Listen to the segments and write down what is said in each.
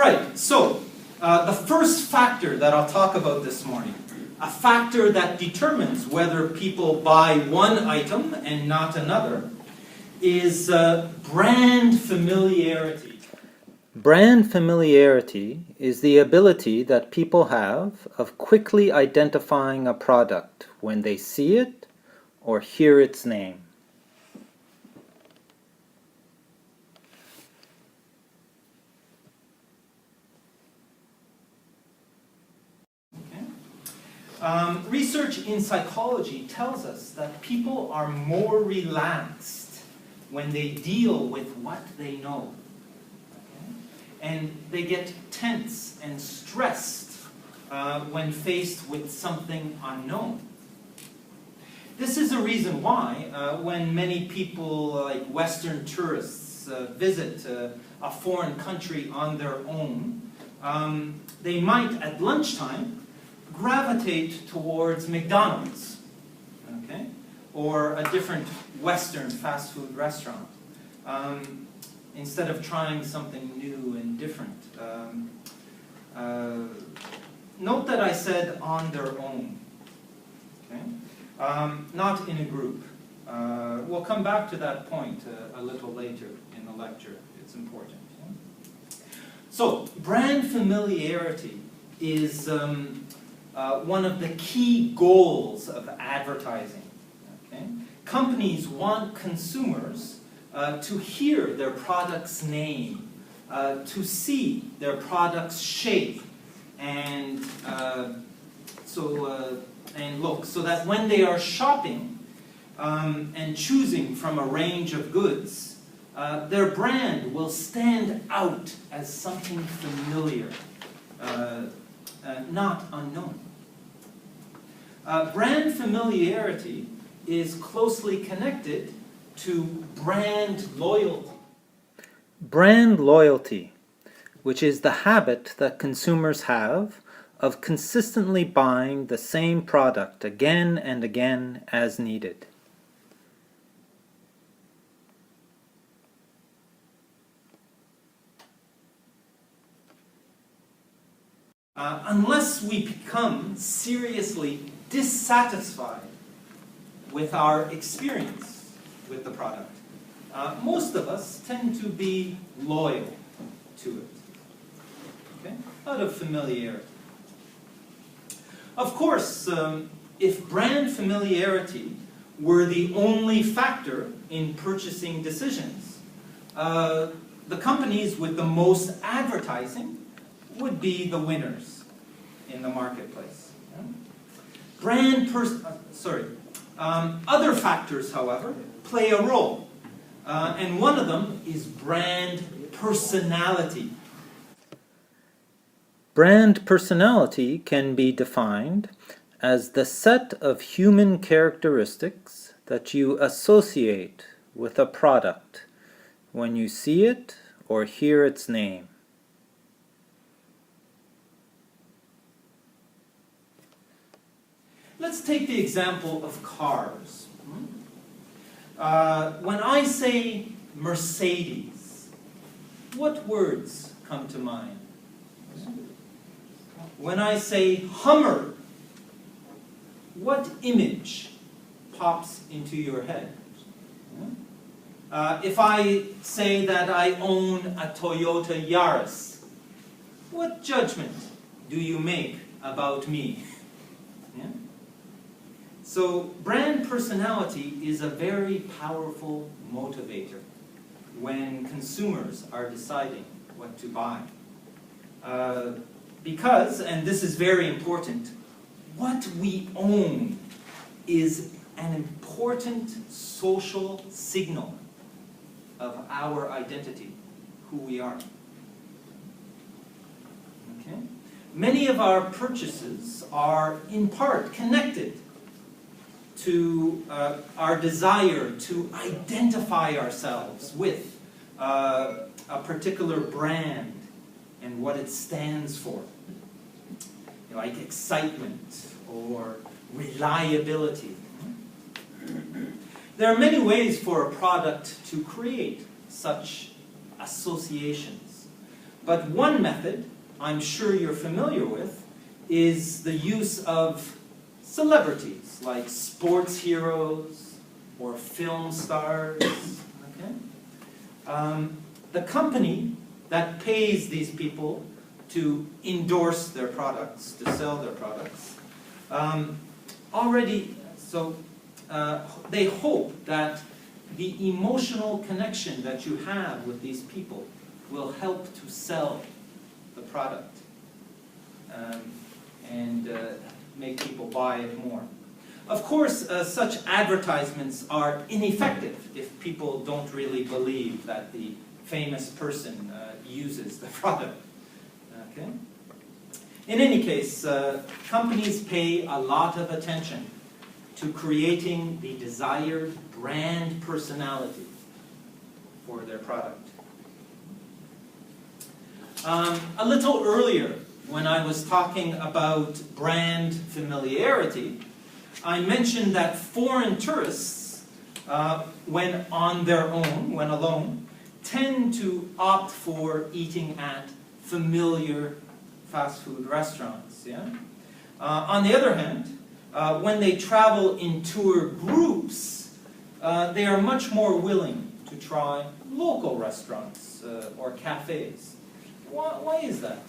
Right, so the first factor that I'll talk about this morning, a factor that determines whether people buy one item and not another, is brand familiarity. Brand familiarity is the ability that people have of quickly identifying a product when they see it or hear its name. Research in psychology tells us that people are more relaxed when they deal with what they know. Okay? And they get tense and stressed when faced with something unknown. This is a reason why when many people, like Western tourists, visit a foreign country on their own, they might at lunchtime gravitate towards McDonald's, okay, or a different Western fast food restaurant, instead of trying something new and different. Note that I said on their own, okay, not in a group. We'll come back to that point a little later in the lecture. It's important. Okay? So, brand familiarity is one of the key goals of advertising. Okay? Companies want consumers to hear their product's name, to see their product's shape, and look, so that when they are shopping and choosing from a range of goods, their brand will stand out as something familiar. Not unknown. Brand familiarity is closely connected to brand loyalty. Brand loyalty, which is the habit that consumers have of consistently buying the same product again and again as needed. Unless we become seriously dissatisfied with our experience with the product, most of us tend to be loyal to it, okay? Out of familiarity. Of course, if brand familiarity were the only factor in purchasing decisions, the companies with the most advertising would be the winners in the marketplace. Other factors, however, play a role, and one of them is brand personality. Brand personality can be defined as the set of human characteristics that you associate with a product when you see it or hear its name. Let's take the example of cars. When I say Mercedes, what words come to mind? When I say Hummer, what image pops into your head? If I say that I own a Toyota Yaris, what judgment do you make about me? Yeah? So brand personality is a very powerful motivator when consumers are deciding what to buy. Because, and this is very important, what we own is an important social signal of our identity, who we are. Okay? Many of our purchases are in part connected to our desire to identify ourselves with a particular brand and what it stands for, like excitement or reliability. There are many ways for a product to create such associations. But one method I'm sure you're familiar with is the use of celebrities like sports heroes or film stars. Okay? The company that pays these people to endorse their products, to sell their products, they hope that the emotional connection that you have with these people will help to sell the product and make people buy it more. Of course, such advertisements are ineffective if people don't really believe that the famous person uses the product. Okay? In any case, companies pay a lot of attention to creating the desired brand personality for their product. A little earlier, when I was talking about brand familiarity, I mentioned that foreign tourists, when on their own, when alone, tend to opt for eating at familiar fast food restaurants. Yeah? On the other hand, when they travel in tour groups, they are much more willing to try local restaurants or cafes. Why is that?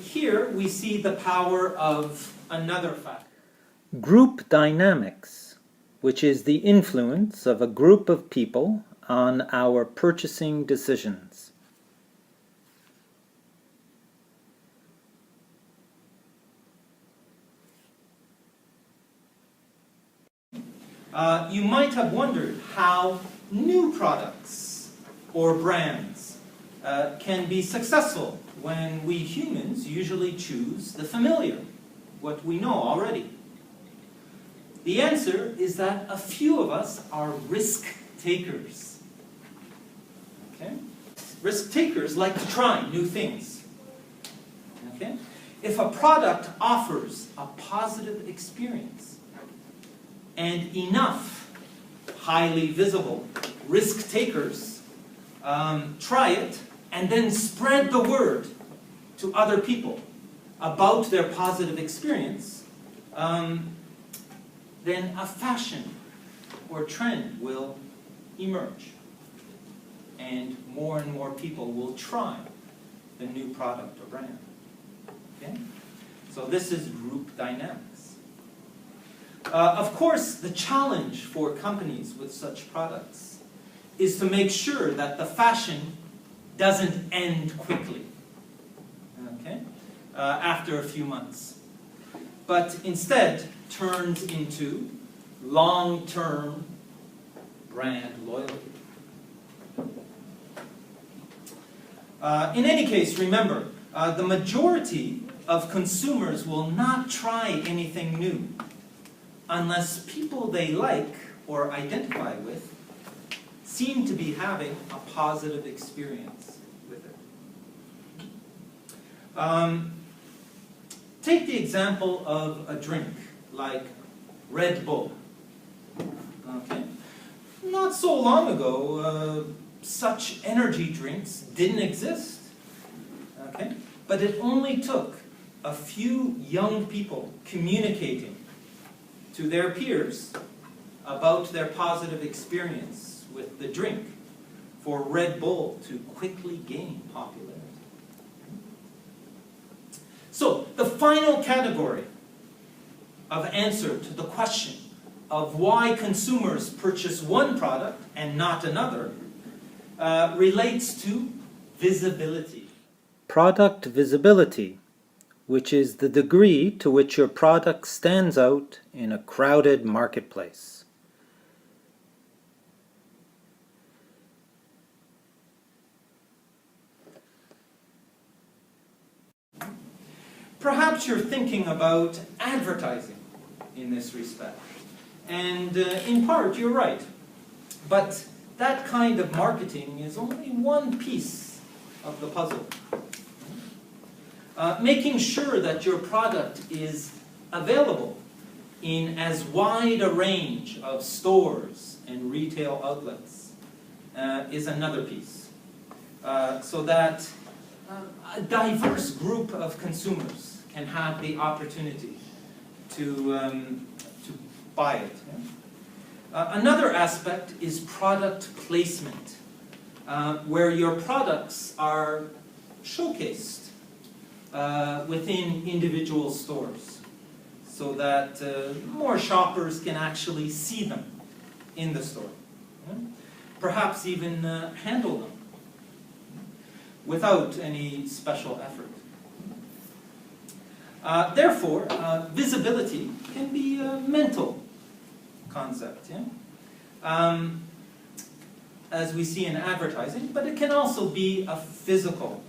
Here we see the power of another factor. Group dynamics, which is the influence of a group of people on our purchasing decisions. You might have wondered how new products or brands can be successful when we humans usually choose the familiar, what we know already. The answer is that a few of us are risk takers. Okay? Risk takers like to try new things. Okay? If a product offers a positive experience and enough highly visible risk takers try it and then spread the word to other people about their positive experience, then a fashion or trend will emerge. And more people will try the new product or brand. Okay? So this is group dynamics. Of course, the challenge for companies with such products is to make sure that the fashion doesn't end quickly, okay? After a few months, but instead turns into long-term brand loyalty. In any case, remember, the majority of consumers will not try anything new unless people they like or identify with seem to be having a positive experience with it. Take the example of a drink like Red Bull. Okay? Not so long ago, such energy drinks didn't exist. Okay? But it only took a few young people communicating to their peers about their positive experience with the drink for Red Bull to quickly gain popularity. So, the final category of answer to the question of why consumers purchase one product and not another relates to visibility. Product visibility, which is the degree to which your product stands out in a crowded marketplace. Perhaps you're thinking about advertising in this respect. And in part, you're right. But that kind of marketing is only one piece of the puzzle. Making sure that your product is available in as wide a range of stores and retail outlets is another piece. So that a diverse group of consumers can have the opportunity to buy it. Yeah? Another aspect is product placement, where your products are showcased within individual stores, so that more shoppers can actually see them in the store. Yeah? Perhaps even handle them without any special effort. Therefore, visibility can be a mental concept, yeah? As we see in advertising, but it can also be a physical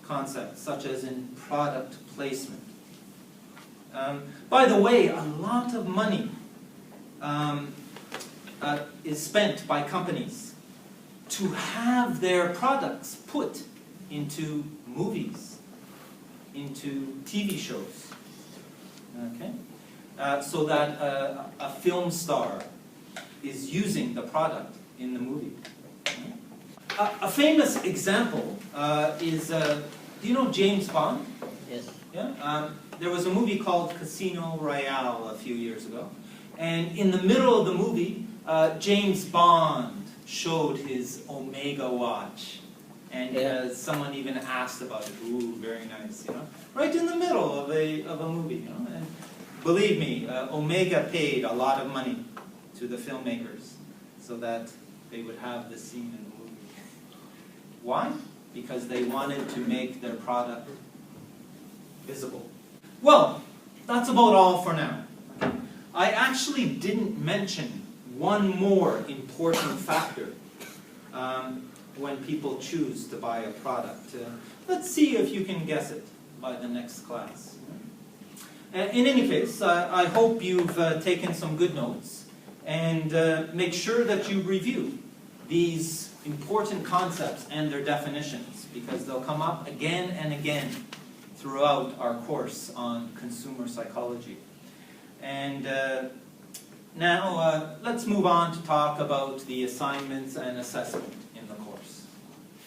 concept, such as in product placement. By the way, a lot of money is spent by companies to have their products put into movies, into TV shows, okay? So that a film star is using the product in the movie. A famous example is, do you know James Bond? Yes. Yeah? There was a movie called Casino Royale a few years ago, and in the middle of the movie, James Bond showed his Omega watch. And someone even asked about it. Ooh, very nice, you know? Right in the middle of a movie, you know? And believe me, Omega paid a lot of money to the filmmakers so that they would have this scene in the movie. Why? Because they wanted to make their product visible. Well, that's about all for now. I actually didn't mention one more important factor when people choose to buy a product. Let's see if you can guess it by the next class. In any case, I hope you've taken some good notes, and make sure that you review these important concepts and their definitions, because they'll come up again and again throughout our course on consumer psychology. And now let's move on to talk about the assignments and assessment.